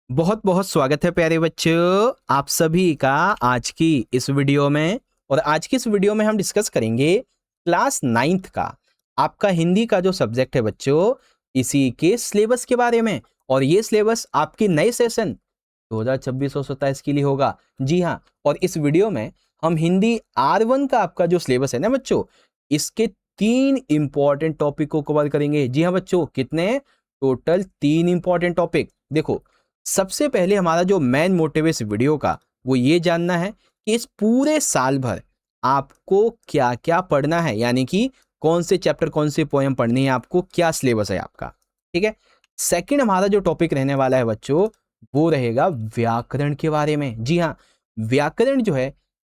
बहुत बहुत स्वागत है प्यारे बच्चों आप सभी का आज की इस वीडियो में। और आज की इस वीडियो में हम डिस्कस करेंगे क्लास 9th का आपका हिंदी का जो सब्जेक्ट है बच्चों, इसी के सिलेबस के बारे में। और ये सिलेबस आपके नए सेशन 2026-27 के लिए होगा। जी हाँ, और इस वीडियो में हम हिंदी R1 का आपका जो सिलेबस है ना बच्चों, इसके 3 इंपॉर्टेंट टॉपिक को कवर करेंगे। जी हाँ बच्चों, कितने? Total 3 important topic. देखो, सबसे पहले हमारा जो मेन मोटिव इस वीडियो का वो ये जानना है कि इस पूरे साल भर आपको क्या क्या पढ़ना है, यानी कि कौन से चैप्टर कौन से पोएम पढ़नी है आपको, क्या सिलेबस है आपका। ठीक है। सेकंड हमारा जो टॉपिक रहने वाला है बच्चों, वो रहेगा व्याकरण के बारे में। जी हाँ, व्याकरण जो है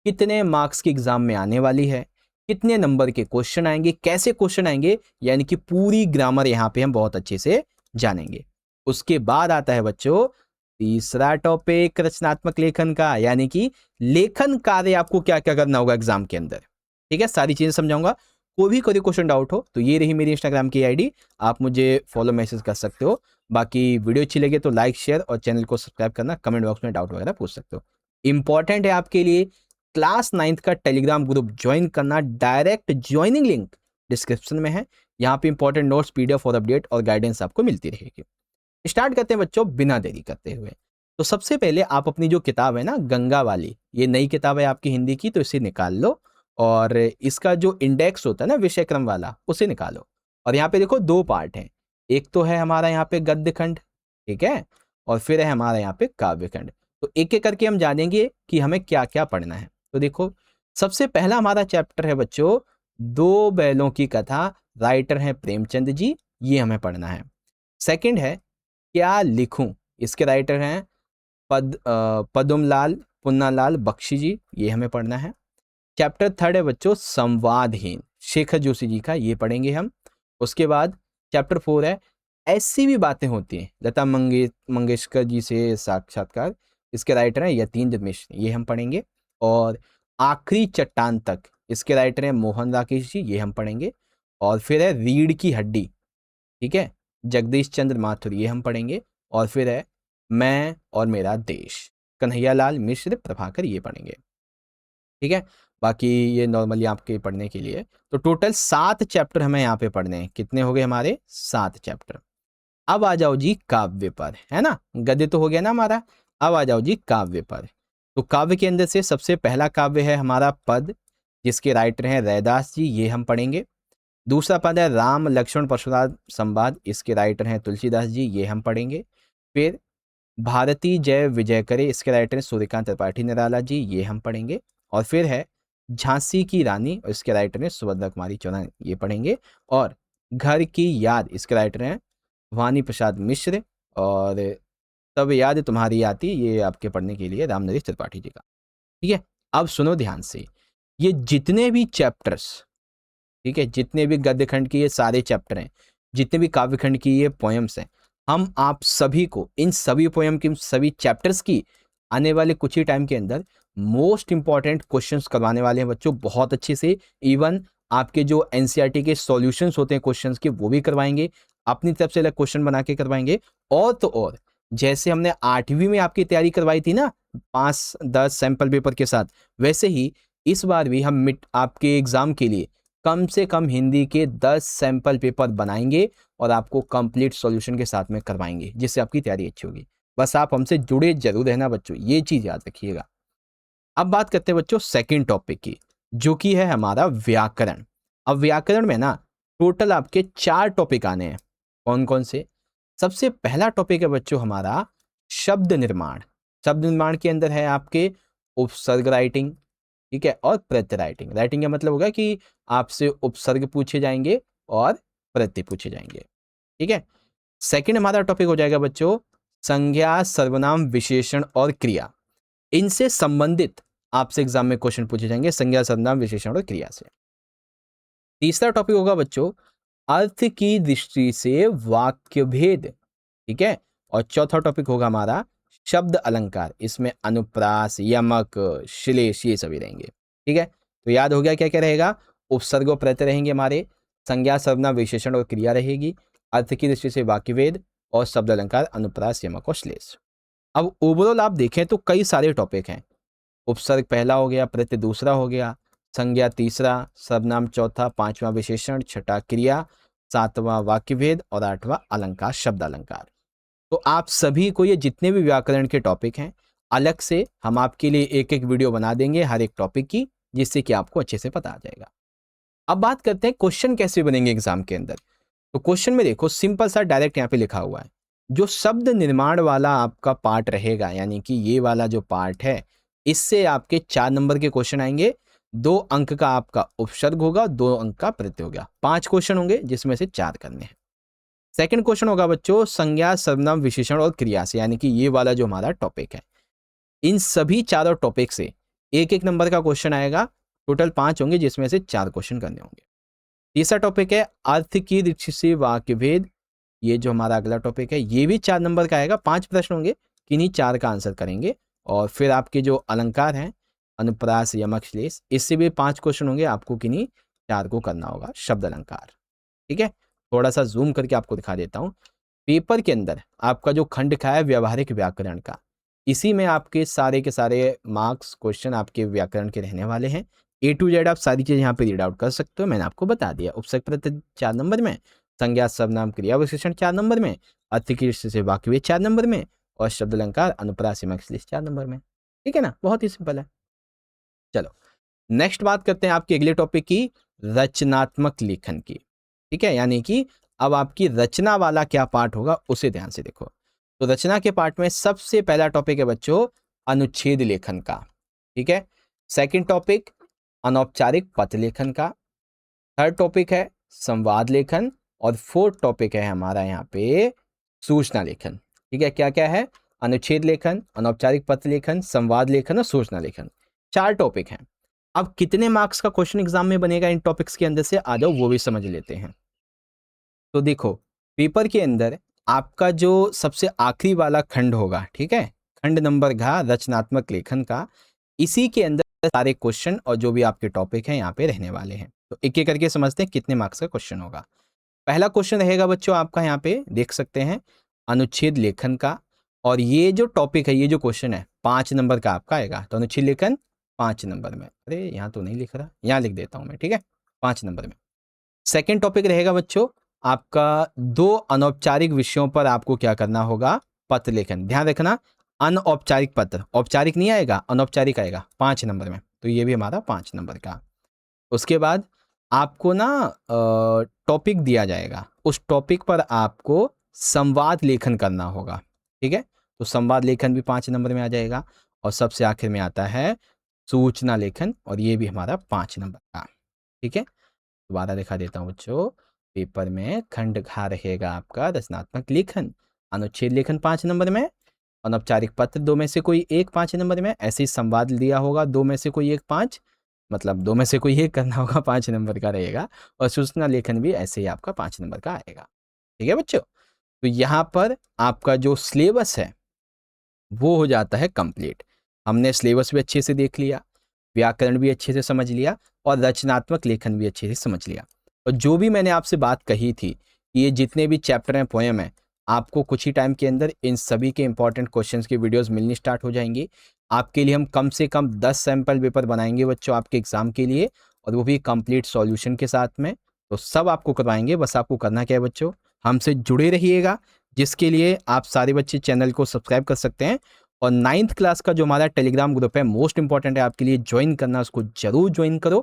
कितने मार्क्स के एग्जाम में आने वाली है, कितने नंबर के क्वेश्चन आएंगे, कैसे क्वेश्चन आएंगे, यानी कि पूरी ग्रामर यहाँ पे हम बहुत अच्छे से जानेंगे। उसके बाद आता है बच्चों तीसरा टॉपिक रचनात्मक लेखन का, यानी कि लेखन कार्य आपको क्या क्या करना होगा एग्जाम के अंदर। ठीक है, सारी चीजें समझाऊंगा। कोई क्वेश्चन डाउट हो तो ये रही मेरी इंस्टाग्राम की आईडी, आप मुझे फॉलो मैसेज कर सकते हो। बाकी वीडियो अच्छी लगे तो लाइक शेयर और चैनल को सब्सक्राइब करना, कमेंट बॉक्स में डाउट वगैरह पूछ सकते हो। इंपॉर्टेंट है आपके लिए क्लास 9th का टेलीग्राम ग्रुप ज्वाइन करना। डायरेक्ट ज्वाइनिंग लिंक डिस्क्रिप्शन में है। यहाँ पे इंपॉर्टेंट नोट्स, पीडीएफ और अपडेट और गाइडेंस आपको मिलती रहेगी। स्टार्ट करते हैं बच्चों बिना देरी करते हुए। तो सबसे पहले आप अपनी जो किताब है ना गंगा वाली, ये नई किताब है आपकी हिंदी की, तो इसे निकाल लो। और इसका जो इंडेक्स होता है ना विषय क्रम वाला, उसे निकालो। और यहाँ पे देखो 2 पार्ट हैं। एक तो है हमारा यहाँ पे गद्य खंड, ठीक है, और फिर है हमारा यहाँ पे काव्य खंड। तो एक एक करके हम जानेंगे कि हमें क्या क्या पढ़ना है। तो देखो, सबसे पहला हमारा चैप्टर है बच्चों, 2 बैलों की कथा। राइटर है प्रेमचंद जी, ये हमें पढ़ना है। सेकंड है क्या लिखूं, इसके राइटर हैं पदुमलाल पुन्नालाल बख्शी जी, ये हमें पढ़ना है। चैप्टर थर्ड है बच्चों संवादहीन, शेखर जोशी जी का, ये पढ़ेंगे हम। उसके बाद चैप्टर 4 है ऐसी भी बातें होती हैं, लता मंगेशकर जी से साक्षात्कार, इसके राइटर हैं यतीन्द्र मिश्र, ये हम पढ़ेंगे। और आखिरी चट्टान तक, इसके राइटर हैं मोहन राकेश जी, ये हम पढ़ेंगे। और फिर है रीढ़ की हड्डी, ठीक है, जगदीश चंद्र माथुर, ये हम पढ़ेंगे। और फिर है मैं और मेरा देश, कन्हैयालाल मिश्र प्रभाकर, ये पढ़ेंगे। ठीक है, बाकी ये नॉर्मली आपके पढ़ने के लिए। तो टोटल 7 चैप्टर हमें यहाँ पे पढ़ने हैं। कितने हो गए हमारे? 7 चैप्टर। अब आ जाओ जी काव्य पर, है ना, गद्य तो हो गया ना हमारा। अब आ जाओ जी काव्य पर। तो काव्य के अंदर से सबसे पहला काव्य है हमारा पद, जिसके राइटर हैं रैदास जी, ये हम पढ़ेंगे। दूसरा पद है राम लक्ष्मण परशुराम संवाद, इसके राइटर हैं तुलसीदास जी, ये हम पढ़ेंगे। फिर भारती जय विजय करे, इसके राइटर हैं सूर्यकांत त्रिपाठी निराला जी, ये हम पढ़ेंगे। और फिर है झांसी की रानी, और इसके राइटर हैं सुभद्रा कुमारी चौहान, ये पढ़ेंगे। और घर की याद, इसके राइटर हैं वानी प्रसाद मिश्र। और तब याद तुम्हारी आती, ये आपके पढ़ने के लिए राम नरेश त्रिपाठी जी का। ठीक है, अब सुनो ध्यान से, ये जितने भी चैप्टर्स, ठीक है, जितने भी गद्य खंड के ये सारे चैप्टर हैं, जितने भी काव्य खंड की ये पोएम्स हैं, हम आप सभी को इन सभी पोएम की, सभी चैप्टर्स की आने वाले कुछ ही टाइम के अंदर मोस्ट इंपॉर्टेंट क्वेश्चंस करवाने वाले हैं बच्चों, बहुत अच्छे से। इवन आपके जो एनसीईआरटी के सॉल्यूशंस होते हैं क्वेश्चंस के, वो भी करवाएंगे, अपनी तरफ से अलग क्वेश्चन बना के करवाएंगे। और तो और, जैसे हमने 8वीं में आपकी तैयारी करवाई थी ना 5-10 सैंपल पेपर के साथ, वैसे ही इस बार भी हम आपके एग्जाम के लिए कम से कम हिंदी के 10 सैंपल पेपर बनाएंगे और आपको कंप्लीट सॉल्यूशन के साथ में करवाएंगे, जिससे आपकी तैयारी अच्छी होगी। बस आप हमसे जुड़े जरूर रहना बच्चों, ये चीज याद रखिएगा। अब बात करते हैं बच्चों सेकंड टॉपिक की, जो कि है हमारा व्याकरण। अब व्याकरण में ना टोटल आपके 4 टॉपिक आने हैं। कौन कौन से? सबसे पहला टॉपिक है बच्चों हमारा शब्द निर्माण। शब्द निर्माण के अंदर है आपके उपसर्ग राइटिंग, ठीक है, और प्रत्यय राइटिंग। राइटिंग का मतलब होगा कि आपसे उपसर्ग पूछे जाएंगे और प्रत्यय पूछे जाएंगे। ठीक है। सेकंड हमारा टॉपिक हो जाएगा बच्चों संज्ञा, सर्वनाम, विशेषण और क्रिया। इनसे संबंधित आपसे एग्जाम में क्वेश्चन पूछे जाएंगे, संज्ञा, सर्वनाम, विशेषण और क्रिया से। तीसरा टॉपिक होगा बच्चों अर्थ की दृष्टि से वाक्य भेद, ठीक है। और चौथा टॉपिक होगा हमारा शब्द अलंकार, इसमें अनुप्रास, यमक, श्लेष, ये सभी रहेंगे। ठीक है, तो याद हो गया क्या क्या रहेगा? उपसर्ग और प्रत्यय रहेंगे हमारे, संज्ञा, सर्वनाम, विशेषण और क्रिया रहेगी, अर्थ की दृष्टि से वाक्य भेद, और शब्द अलंकार, अनुप्रास, यमक और श्लेष। अब ओवरऑल आप देखें तो कई सारे टॉपिक हैं। उपसर्ग पहला हो गया, प्रत्यय दूसरा हो गया, संज्ञा तीसरा, सर्वनाम चौथा, पांचवा विशेषण, छठा क्रिया, सातवां वाक्य भेद और आठवां अलंकार, शब्द अलंकार। तो आप सभी को ये जितने भी व्याकरण के टॉपिक हैं अलग से हम आपके लिए एक एक वीडियो बना देंगे हर एक टॉपिक की, जिससे कि आपको अच्छे से पता आ जाएगा। अब बात करते हैं क्वेश्चन कैसे बनेंगे एग्जाम के अंदर। तो क्वेश्चन में देखो सिंपल सा डायरेक्ट यहाँ पे लिखा हुआ है, जो शब्द निर्माण वाला आपका पार्ट रहेगा, यानी कि ये वाला जो पार्ट है, इससे आपके 4 नंबर के क्वेश्चन आएंगे। 2 अंक का आपका उपसर्ग होगा, 2 अंक का प्रत्यय होगा। 5 क्वेश्चन होंगे जिसमें से 4 करने हैं। सेकंड क्वेश्चन होगा बच्चों संज्ञा, सर्वनाम, विशेषण और क्रिया से, यानी कि ये वाला जो हमारा टॉपिक है, इन सभी चारों टॉपिक से एक एक नंबर का क्वेश्चन आएगा। टोटल 5 होंगे जिसमें से 4 क्वेश्चन करने होंगे। तीसरा टॉपिक है अर्थ की दृष्टि से वाक्य भेद। ये जो हमारा अगला टॉपिक है ये भी 4 नंबर का आएगा। 5 प्रश्न होंगे, किन्हीं 4 का आंसर करेंगे। और फिर आपके जो अलंकार हैं, अनुप्रास, यमक, श्लेष, इससे भी 5 क्वेश्चन होंगे, आपको किन्हीं 4 को करना होगा। शब्द अलंकार, ठीक है। थोड़ा सा जूम करके आपको दिखा देता हूँ। पेपर के अंदर आपका जो खंड का है व्यावहारिक व्याकरण का, इसी में आपके सारे के सारे मार्क्स क्वेश्चन आपके व्याकरण के रहने वाले हैं। A to Z आप सारी चीज़ यहाँ पे रीड आउट कर सकते हो, मैंने आपको बता दिया। उपसर्ग प्रत्यय 4 नंबर में, संज्ञा, सर्वनाम, क्रिया, विशेषण 4 नंबर में, अर्थ की दृष्टि से वाक्य भेद 4 नंबर में, और शब्द अलंकार, अनुप्रास, यमक, श्लेष 4 नंबर में। ठीक है ना, बहुत ही सिंपल है। चलो नेक्स्ट बात करते हैं आपके अगले टॉपिक की, रचनात्मक लेखन की। ठीक है, यानी कि अब आपकी रचना वाला क्या पार्ट होगा उसे ध्यान से देखो। तो रचना के पार्ट में सबसे पहला टॉपिक है बच्चों अनुच्छेद लेखन का। ठीक है, सेकंड टॉपिक अनौपचारिक पत्र लेखन का, थर्ड टॉपिक है संवाद लेखन, और फोर्थ टॉपिक है हमारा यहाँ पे सूचना लेखन। ठीक है, क्या क्या है? अनुच्छेद लेखन, अनौपचारिक पत्र लेखन, संवाद लेखन और सूचना लेखन। 4 टॉपिक हैं। अब कितने मार्क्स का क्वेश्चन एग्जाम में बनेगा इन टॉपिक्स के अंदर से, आ जाओ वो भी समझ लेते हैं। तो देखो पेपर के अंदर आपका जो सबसे आखिरी वाला खंड होगा, ठीक है, खंड नंबर घ रचनात्मक लेखन का, इसी के अंदर सारे क्वेश्चन और जो भी आपके टॉपिक हैं यहाँ पे रहने वाले हैं। तो एक एक करके समझते हैं कितने मार्क्स का क्वेश्चन होगा। पहला क्वेश्चन रहेगा बच्चों आपका, यहाँ पे देख सकते हैं, अनुच्छेद लेखन का। और ये जो टॉपिक है, ये जो क्वेश्चन है 5 नंबर का आपका आएगा। तो अनुच्छेद लेखन 5 नंबर में, अरे यहाँ तो नहीं लिख रहा, यहाँ लिख देता हूँ मैं, ठीक है, 5 नंबर में। सेकेंड टॉपिक रहेगा बच्चों आपका 2 अनौपचारिक विषयों पर आपको क्या करना होगा, पत्र लेखन। ध्यान रखना अनौपचारिक पत्र, औपचारिक नहीं आएगा, अनौपचारिक आएगा 5 नंबर में। तो ये भी हमारा 5 नंबर का। उसके बाद आपको ना टॉपिक दिया जाएगा, उस टॉपिक पर आपको संवाद लेखन करना होगा। ठीक है, तो संवाद लेखन भी 5 नंबर में आ जाएगा। और सबसे आखिर में आता है सूचना लेखन, और ये भी हमारा 5 नंबर का। ठीक है, दोबारा दिखा देता हूँ बच्चों। पेपर में खंड घ रहेगा आपका रचनात्मक लेखन, अनुच्छेद लेखन 5 नंबर में, अनौपचारिक पत्र 2 में से कोई एक 5 नंबर में, ऐसे ही संवाद दिया होगा 2 में से कोई एक 5, मतलब 2 में से कोई एक करना होगा, 5 नंबर का रहेगा। और सूचना लेखन भी ऐसे ही आपका 5 नंबर का आएगा। ठीक है बच्चों, तो यहाँ पर आपका जो सिलेबस है वो हो जाता है कंप्लीट। हमने सिलेबस भी अच्छे से देख लिया, व्याकरण भी अच्छे से समझ लिया, और रचनात्मक लेखन भी अच्छे से समझ लिया। और जो भी मैंने आपसे बात कही थी, ये जितने भी चैप्टर हैं, पोएम है, आपको कुछ ही टाइम के अंदर इन सभी के इंपॉर्टेंट क्वेश्चंस की वीडियोस मिलनी स्टार्ट हो जाएंगी। आपके लिए हम कम से कम 10 सैंपल पेपर बनाएंगे बच्चों आपके एग्जाम के लिए, और वो भी कंप्लीट सॉल्यूशन के साथ में। तो सब आपको करवाएंगे, बस आपको करना क्या है बच्चों, हमसे जुड़े रहिएगा, जिसके लिए आप सारे बच्चे चैनल को सब्सक्राइब कर सकते हैं। और 9th क्लास का जो हमारा टेलीग्राम ग्रुप है, मोस्ट इंपॉर्टेंट है आपके लिए, ज्वाइन करना, उसको जरूर ज्वाइन करो।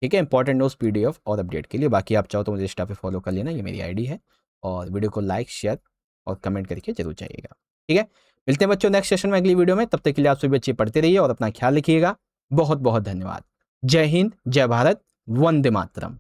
ठीक है, इंपॉर्टेंट नोट्स, पीडीएफ और अपडेट के लिए। बाकी आप चाहो तो मुझे इंस्टा पे फॉलो कर लेना, ये मेरी आईडी है। और वीडियो को लाइक, शेयर और कमेंट करके जरूर जाइएगा। ठीक है, मिलते हैं बच्चों नेक्स्ट सेशन में अगली वीडियो में। तब तक के लिए आप सभी बच्चे पढ़ते रहिए और अपना ख्याल रखिएगा। बहुत बहुत धन्यवाद। जय हिंद, जय भारत, वंदे मातरम।